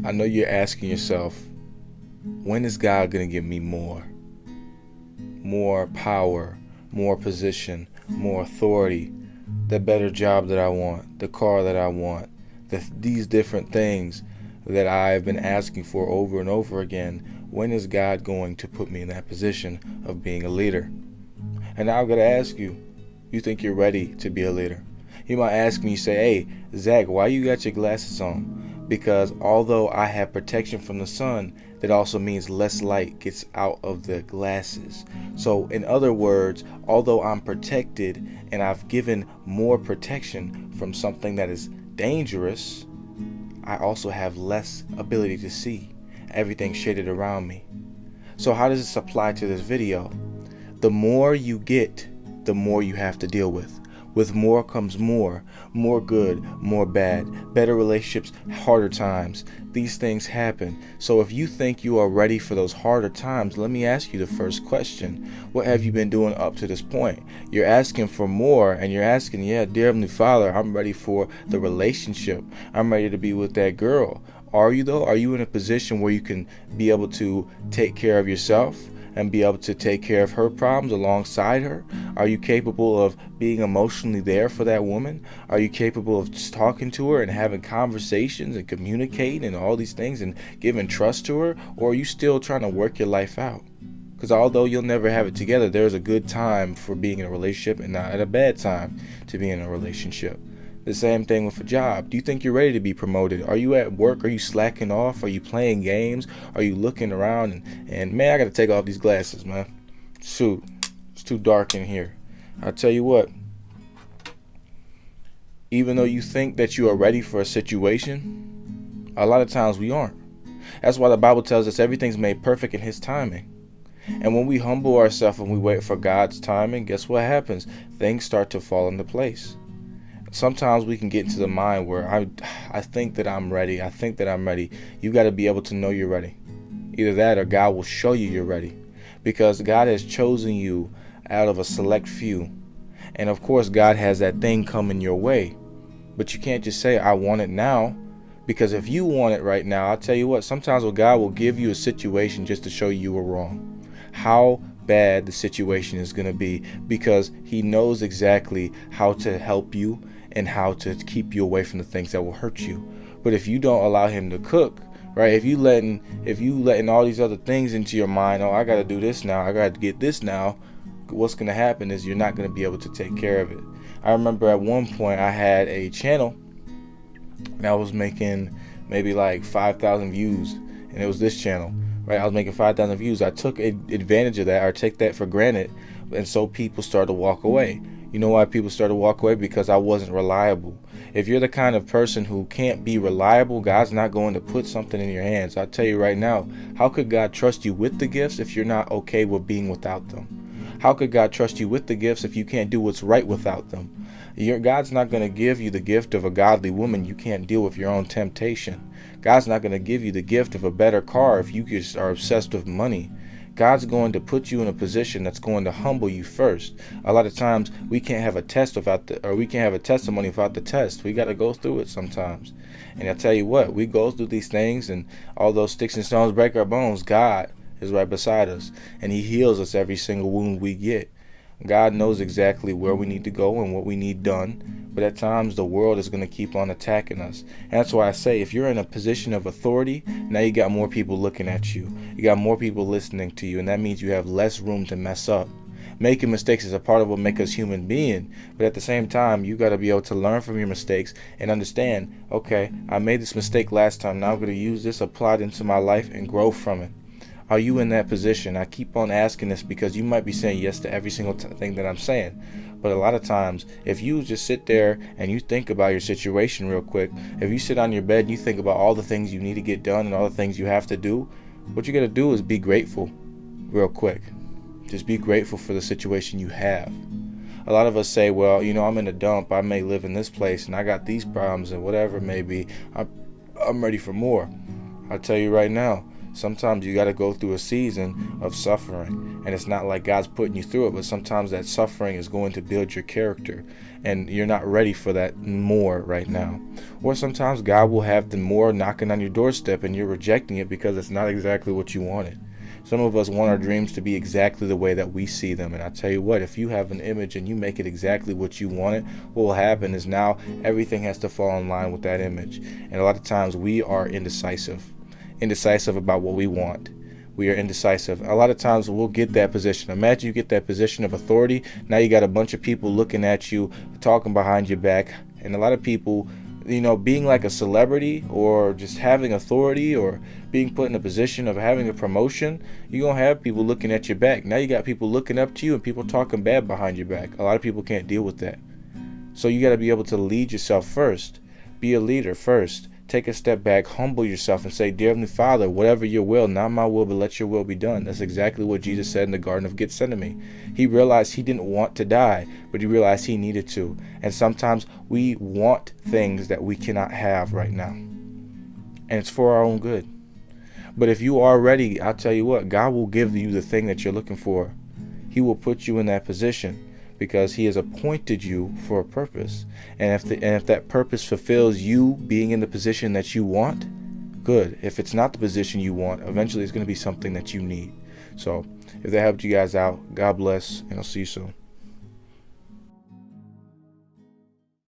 I know you're asking yourself, when is God going to give me more? More power, more position, more authority, the better job that I want, the car that I want, these different things that I've been asking for over and over again. When is God going to put me in that position of being a leader? And now I'm going to ask you, you think you're ready to be a leader? You might ask me, you say, hey, Zach, why you got your glasses on? Because although I have protection from the sun, that also means less light gets out of the glasses. So in other words, although I'm protected and I've given more protection from something that is dangerous, I also have less ability to see everything shaded around me. So how does this apply to this video? The more you get, the more you have to deal with. With more comes more good, more bad, better relationships, harder times. These things happen. So if you think you are ready for those harder times, let me ask you the first question. What have you been doing up to this point? You're asking for more, and you're asking, yeah, dear Heavenly Father, I'm ready for the relationship. I'm ready to be with that girl. Are you though? Are you in a position where you can be able to take care of yourself and be able to take care of her problems alongside her? Are you capable of being emotionally there for that woman? Are you capable of just talking to her and having conversations and communicating and all these things and giving trust to her? Or are you still trying to work your life out? Because although you'll never have it together, there's a good time for being in a relationship and not a bad time to be in a relationship. The same thing with a job. Do you think you're ready to be promoted? Are you at work? Are you slacking off? Are you playing games? Are you looking around and man, I got to take off these glasses, man. Shoot, it's too dark in here. I'll tell you what, even though you think that you are ready for a situation, a lot of times we aren't. That's why the Bible tells us everything's made perfect in His timing. And when we humble ourselves and we wait for God's timing, guess what happens? Things start to fall into place. Sometimes we can get into the mind where I think that I'm ready. I think that I'm ready. You got to be able to know you're ready. Either that or God will show you you're ready. Because God has chosen you out of a select few. And of course, God has that thing coming your way. But you can't just say, I want it now. Because if you want it right now, I'll tell you what, sometimes God will give you a situation just to show you were wrong. How bad the situation is going to be, because He knows exactly how to help you and how to keep you away from the things that will hurt you. But if you don't allow Him to cook, right? If you letting all these other things into your mind, oh, I got to do this now, I got to get this now, what's going to happen is you're not going to be able to take care of it. I remember at one point I had a channel and I was making maybe like 5,000 views, and it was this channel, right? I was making 5,000 views. I took advantage of that, or take that for granted, and so people started to walk away. You know why people started to walk away? Because I wasn't reliable. If you're the kind of person who can't be reliable, God's not going to put something in your hands. I'll tell you right now, how could God trust you with the gifts if you're not okay with being without them? How could God trust you with the gifts if you can't do what's right without them? God's not going to give you the gift of a godly woman. You can't deal with your own temptation. God's not going to give you the gift of a better car if you just are obsessed with money. God's going to put you in a position that's going to humble you first. A lot of times we can't have a test we can't have a testimony without the test. We got to go through it sometimes. And I tell you what, we go through these things, and although sticks and stones break our bones, God is right beside us, and He heals us every single wound we get. God knows exactly where we need to go and what we need done, but at times the world is going to keep on attacking us. And that's why I say, if you're in a position of authority, now you got more people looking at you. You got more people listening to you, and that means you have less room to mess up. Making mistakes is a part of what makes us human being, but at the same time, you got to be able to learn from your mistakes and understand, okay, I made this mistake last time, now I'm going to use this, apply it into my life, and grow from it. Are you in that position? I keep on asking this because you might be saying yes to every single thing that I'm saying. But a lot of times, if you just sit there and you think about your situation real quick, if you sit on your bed and you think about all the things you need to get done and all the things you have to do, what you're going to do is be grateful real quick. Just be grateful for the situation you have. A lot of us say, well, I'm in a dump. I may live in this place and I got these problems and whatever it may be. I'm ready for more. I'll tell you right now, Sometimes you got to go through a season of suffering, and it's not like God's putting you through it, but sometimes that suffering is going to build your character, and you're not ready for that more right now. Or sometimes God will have the more knocking on your doorstep, and you're rejecting it because it's not exactly what you wanted. Some of us want our dreams to be exactly the way that we see them, and I tell you what, if you have an image and you make it exactly what you want it, what will happen is now everything has to fall in line with that image. And a lot of times we are indecisive about what we want. We are indecisive. A lot of times we'll get that position. Imagine you get that position of authority. Now you got a bunch of people looking at you, talking behind your back. And a lot of people, being like a celebrity or just having authority or being put in a position of having a promotion, you're going to have people looking at your back. Now you got people looking up to you and people talking bad behind your back. A lot of people can't deal with that. So you got to be able to lead yourself first. Be a leader first. Take a step back, humble yourself, and say, Dear Heavenly Father, whatever your will, not my will, but let your will be done. That's exactly what Jesus said in the Garden of Gethsemane. He realized he didn't want to die, but he realized he needed to. And sometimes we want things that we cannot have right now. And it's for our own good. But if you are ready, I'll tell you what, God will give you the thing that you're looking for. He will put you in that position, because he has appointed you for a purpose. And if that purpose fulfills you being in the position that you want, good. If it's not the position you want, eventually it's going to be something that you need. So if that helped you guys out, God bless, and I'll see you soon.